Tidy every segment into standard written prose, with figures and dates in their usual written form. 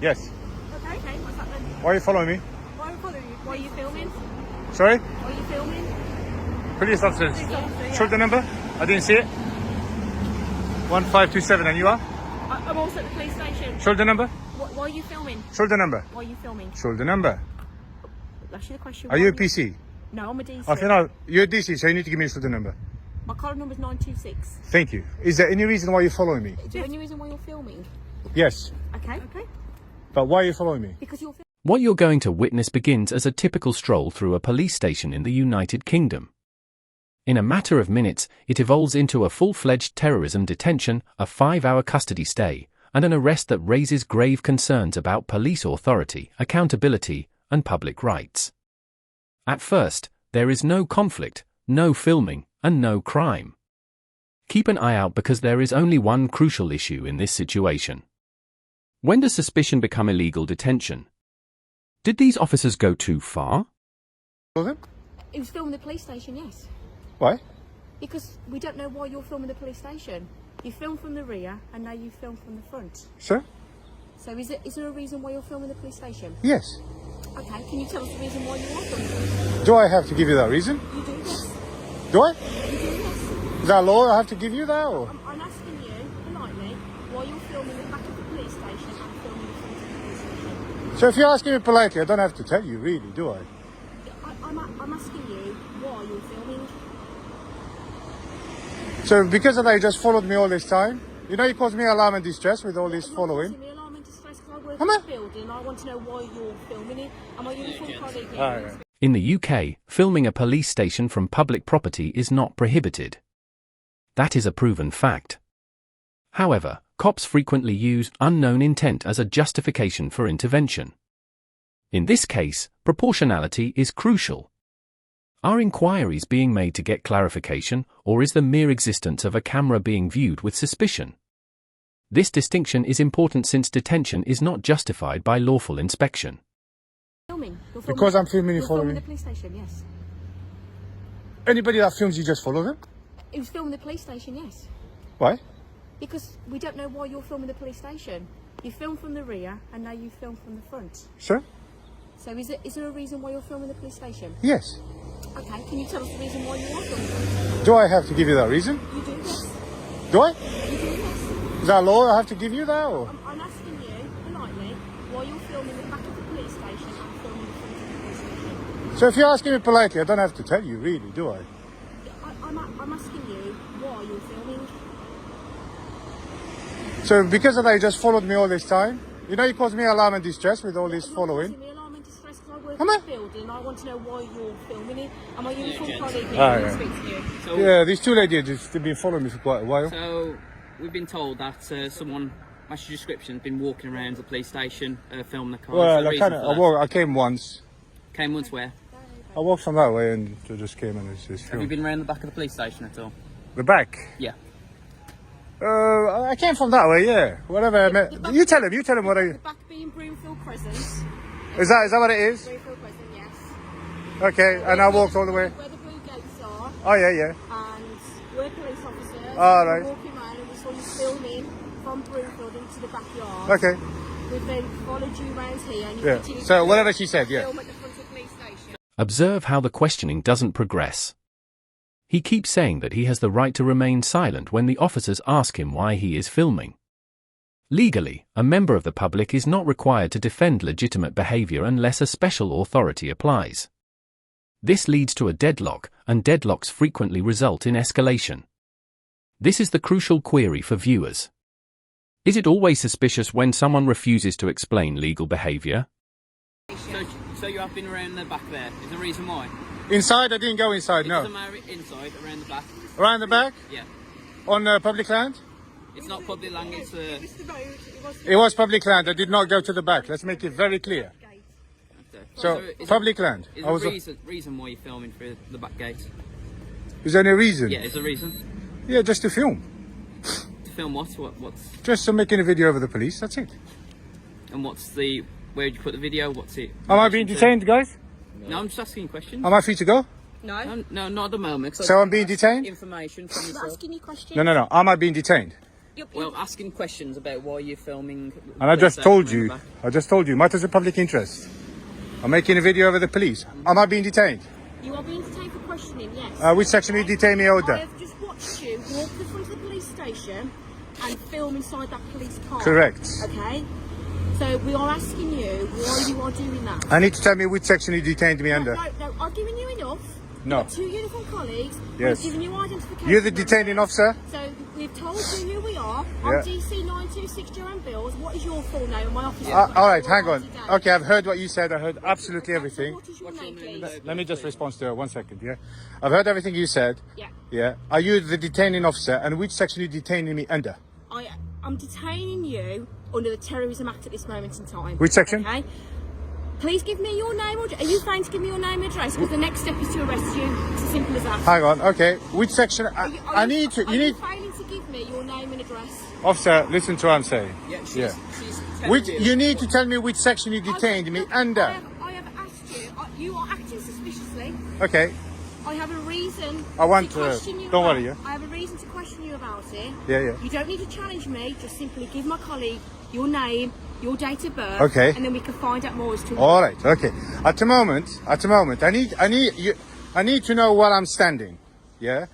Yes. Okay, what's that then? Why are you following me? Why are we following you? Why are you filming? Sorry? Why are you filming? Police officers. Police officer, yeah. Shoulder number? I didn't see it. 1527, and you are? I'm also at the police station. Shoulder number? Why are you filming? Shoulder number? Why are you filming? Shoulder number. That's the question. Are you a PC? No, I'm a DC. Okay, no, you're a DC, so you need to give me a shoulder number. My car number's 926. Thank you. Is there any reason why you're following me? Is there any reason why you're filming? Yes. Okay. But why are you following me? Because you're filming. What you're going to witness begins as a typical stroll through a police station in the United Kingdom. In a matter of minutes, it evolves into a full-fledged terrorism detention, a 5-hour custody stay, and an arrest that raises grave concerns about police authority, accountability, and public rights. At first, there is no conflict, no filming, and no crime. Keep an eye out because there is only one crucial issue in this situation. When does suspicion become illegal detention? Did these officers go too far? It was filming the police station, yes. Why? Because we don't know why you're filming the police station. You filmed from the rear and now you film from the front. Sir? So is there a reason why you're filming the police station? Yes. Okay, can you tell us the reason why you are filming? Do I have to give you that reason? You do, yes. Do I? You do, yes. Is that law? I have to give you that, or? I'm asking you, politely, why you're filming the back of the police station and filming the front of the police station. So if you're asking me politely, I don't have to tell you, really, do I? I'm asking you why you're filming. So because of that, you just followed me all this time? You know you caused me alarm and distress with all this following? I'm not causing me alarm and distress because I work Am in I? this building and I want to know why you're filming it. Am I uniform colleague? Alright. In the UK, filming a police station from public property is not prohibited. That is a proven fact. However, cops frequently use unknown intent as a justification for intervention. In this case, proportionality is crucial. Are inquiries being made to get clarification, or is the mere existence of a camera being viewed with suspicion? This distinction is important since detention is not justified by lawful inspection. Because I'm filming, you follow me? The police station, yes. Anybody that films you just follow them? It was filming the police station, yes. Why? Because we don't know why you're filming the police station. You filmed from the rear and now you film from the front. Sir? So is there a reason why you're filming the police station? Yes. Okay, can you tell us the reason why you are filming? Do I have to give you that reason? You do, yes. Do I? You do, yes. Is that law? I have to give you that, or? I'm asking you, politely, why you're filming the back of the police station and filming the front of the police station. So if you're asking me politely, I don't have to tell you, really, do I? I'm asking you why you're filming. So because of that, you just followed me all this time? You know you caused me alarm and distress with all this following? I'm not causing me alarm and distress because I work Am in I? this building and I want to know why you're filming it. Am I uniform colleague? yeah. Speak to you. So, Yeah, these two ladies have been following me for quite a while. So we've been told that someone, matched your description, has been walking around the police station, filming the car. Well, I came once. Came once where? I walked from that way and I just came and it's just Have you been around the back of the police station at all? The back? Yeah. I came from that way, yeah. Whatever. You tell him what I... The back being Broomfield Crescent. Is that what it is? Broomfield Crescent, yes. Okay, and I walked all the way. Where the blue gates are. Oh, yeah. And we're police officers. All We right. were walking around and we saw you filming from Broomfield into the backyard. Okay. We've then followed you around here and you Yeah. continued So to whatever she said, yeah. film at the front of the police station. Observe how the questioning doesn't progress. He keeps saying that he has the right to remain silent when the officers ask him why he is filming. Legally, a member of the public is not required to defend legitimate behavior unless a special authority applies. This leads to a deadlock, and deadlocks frequently result in escalation. This is the crucial query for viewers. Is it always suspicious when someone refuses to explain legal behavior? So you have been around the back there. Is there a reason why? Inside, I didn't go inside, It no. doesn't matter inside, around the back. Around the back? Yeah. On public land? It's not public land, it's It was public land. I did not go to the back. Let's make it very clear. So, public land. Is I was. there a reason why you're filming through the back gate? Is there any reason? Yeah, is there a reason? Yeah, just to film. To film what? What's... Just to making a video of the police. That's it. And what's the... Where'd you put the video? What's it? Am I being detained, guys? No, I'm just asking questions. Am I free to go? No, not at the moment. So I'm being detained? Information from I'm yourself. asking you questions. No. Am I being detained? Well, asking questions about why you're filming. And I just told in the you, back. matters of public interest. I'm making a video over the police. Am I being detained? You are being detained for questioning, yes. Which section will you detain me I under? have just watched you walk to the front of the police station and film inside that police car. Correct. Okay? So we are asking you why you are doing that. I need to tell me which section you detained me under. No, I've given you enough. No. You've got 2 uniform colleagues. Yes. We've given you identification. You're the detaining officer? So we've told you who we are. Yeah. I'm DC 926 Joanne Bills. What is your full name? My office. All right, hang on. Okay, I've heard what you said. I heard absolutely everything. What is your name, please? Let me just respond to her 1 second, yeah? I've heard everything you said. Yeah. Yeah. Are you the detaining officer, and which section are you detaining me under? I'm detaining you under the Terrorism Act at this moment in time. Which section? Okay. Please give me your name. Are you fine to give me your name and address? Because the next step is to arrest you. It's as simple as that. Hang on, okay. Which section? Are you failing to give me your name and address? Officer, listen to what I'm saying. Yeah, she's Yeah. Which telling you need to tell me which section you detained me under. I have asked you. You are acting suspiciously. Okay. I have a reason I want to question you. don't about, worry, yeah. I have a reason to question you about it. Yeah, yeah. You don't need to challenge me. Just simply give my colleague your name, your date of birth, Okay. and then we can find out more as to. All right. Okay. At the moment, I need to know where I'm standing. Yeah.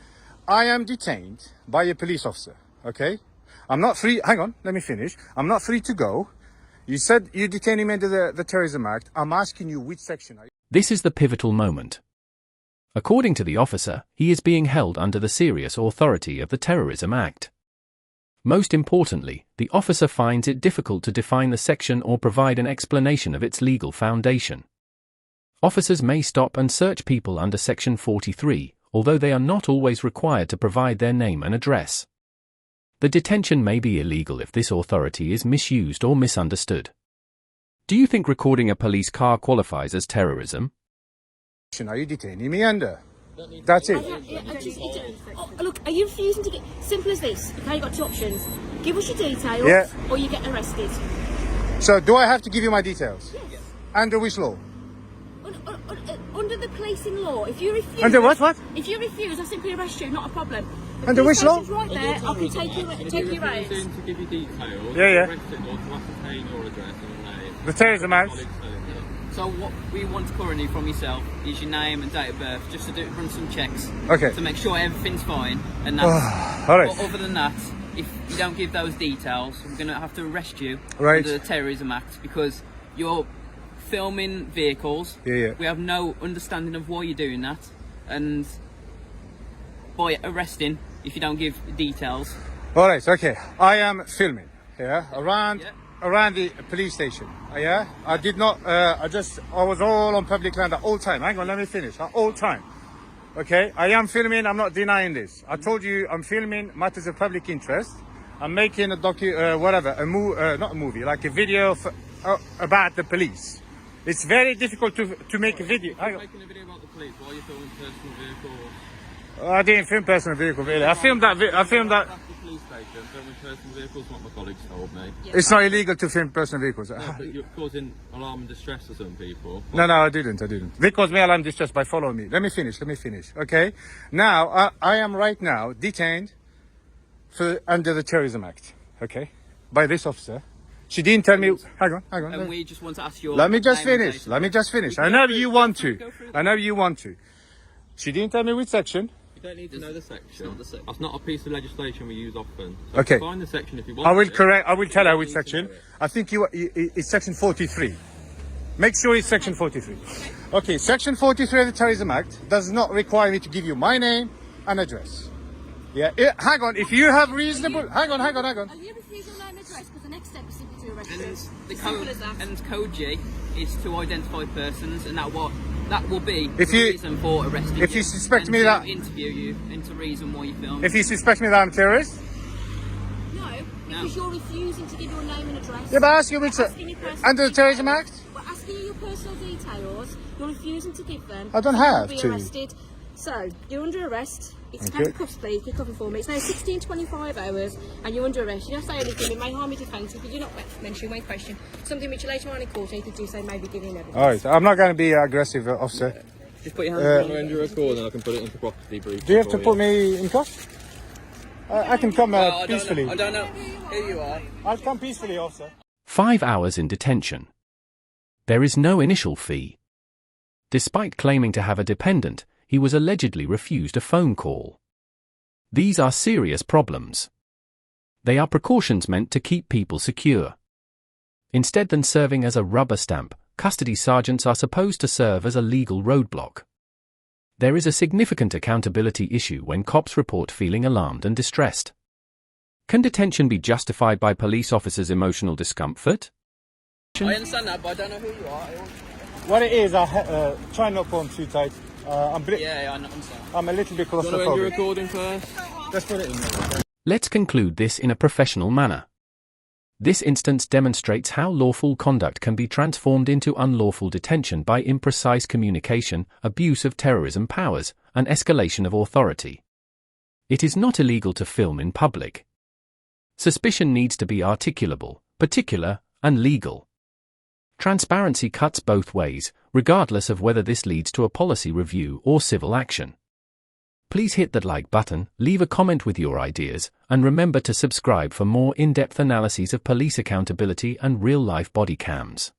I am detained by a police officer. Okay. I'm not free. Hang on. Let me finish. I'm not free to go. You said you're detaining me under the Terrorism Act. I'm asking you which section are you? This is the pivotal moment. According to the officer, he is being held under the serious authority of the Terrorism Act. Most importantly, the officer finds it difficult to define the section or provide an explanation of its legal foundation. Officers may stop and search people under Section 43, although they are not always required to provide their name and address. The detention may be illegal if this authority is misused or misunderstood. Do you think recording a police car qualifies as terrorism? Are you detaining me under? That's it. Look, are you refusing to get... Simple as this. Okay, you've got 2 options. Give us your details, or you get arrested. So do I have to give you my details? Yes. Under which law? Under the policing law. If you refuse... Under what? If you refuse, I'll simply arrest you, not a problem. The Under police which law? station's right there, I can take you out. To give you details, Yeah, yeah. arrest it or to ascertain your address and your name. The Terrorism Act. So what we want currently from yourself is your name and date of birth, just to run some checks. Okay. To make sure everything's fine. And that's, All right. but other than that, if you don't give those details, we're going to have to arrest you Right. under the Terrorism Act because you're filming vehicles. Yeah, yeah. We have no understanding of why you're doing that. And by arresting, if you don't give details. All right. Okay. I am filming. Yeah. Around the police station. Yeah. I did not. I was all on public land the whole time. Hang on. Let me finish. The whole time. Okay. I am filming. I'm not denying this. I told you I'm filming matters of public interest. I'm making a not a movie, like a video about the police. It's very difficult to make a video. You're making a video about the police while you're filming personal vehicles. I didn't film personal vehicle really. I filmed that. That's the police station, filming personal vehicles, what my colleagues told me. It's not illegal to film personal vehicles. No, but you're causing alarm and distress to some people. No, I didn't. They caused me alarm distress by following me. Let me finish. Okay. Now, I am right now detained under the Terrorism Act. Okay. By this officer. She didn't tell me. Hang on. And we just want to ask your. Let me just name and finish. date. I know you want to. She didn't tell me which section. You don't need to know the section. Not the section. That's not a piece of legislation we use often. So Okay. find the section if you want. I will tell her which section. I think it's section 43. Make sure it's section 43. Okay, section 43 of the Terrorism Act does not require me to give you my name and address. Yeah, hang on. If you have reasonable... Hang on. Are you refusing name and address? Because the next step is simply to arrest you. The Simple code as that. and code G is to identify persons, and that will be If the you- reason for arresting if you suspect and me to that- interview you and to reason why you filmed. If you suspect me that I'm a terrorist... No, because you're refusing to give your name and address. Yeah, but I ask you which... Asking your personal Under the Terrorism details. Act? We're asking you your personal details. You're refusing to give them. I don't so you'll have be to. arrested. So, you're under arrest. It's Okay. handcuffs, please. You're covering for me. It's now 16:25 hours and you're under arrest. You don't say anything. It may harm your defence because you're not mentioning my question. Something which later on in court you could do so, maybe giving evidence. All right, I'm not going to be aggressive, officer. Just put your hands When you're recording, I can put it into property brief. Do you have to put me in cuffs? I can come Well, peacefully. I don't know who you are. I'll come peacefully, officer. 5 hours in detention. There is no initial fee. Despite claiming to have a dependent, he was allegedly refused a phone call. These are serious problems. They are precautions meant to keep people secure. Instead than serving as a rubber stamp, custody sergeants are supposed to serve as a legal roadblock. There is a significant accountability issue when cops report feeling alarmed and distressed. Can detention be justified by police officers' emotional discomfort? I understand that, but I don't know who you are. What it is, I try not to put on too tight. I'm I understand. I'm a little bit Do you want to end your claustrophobic. recording first? Let's put it in there. Let's conclude this in a professional manner. This instance demonstrates how lawful conduct can be transformed into unlawful detention by imprecise communication, abuse of terrorism powers, and escalation of authority. It is not illegal to film in public. Suspicion needs to be articulable, particular, and legal. Transparency cuts both ways, regardless of whether this leads to a policy review or civil action. Please hit that like button, leave a comment with your ideas, and remember to subscribe for more in-depth analyses of police accountability and real-life body cams.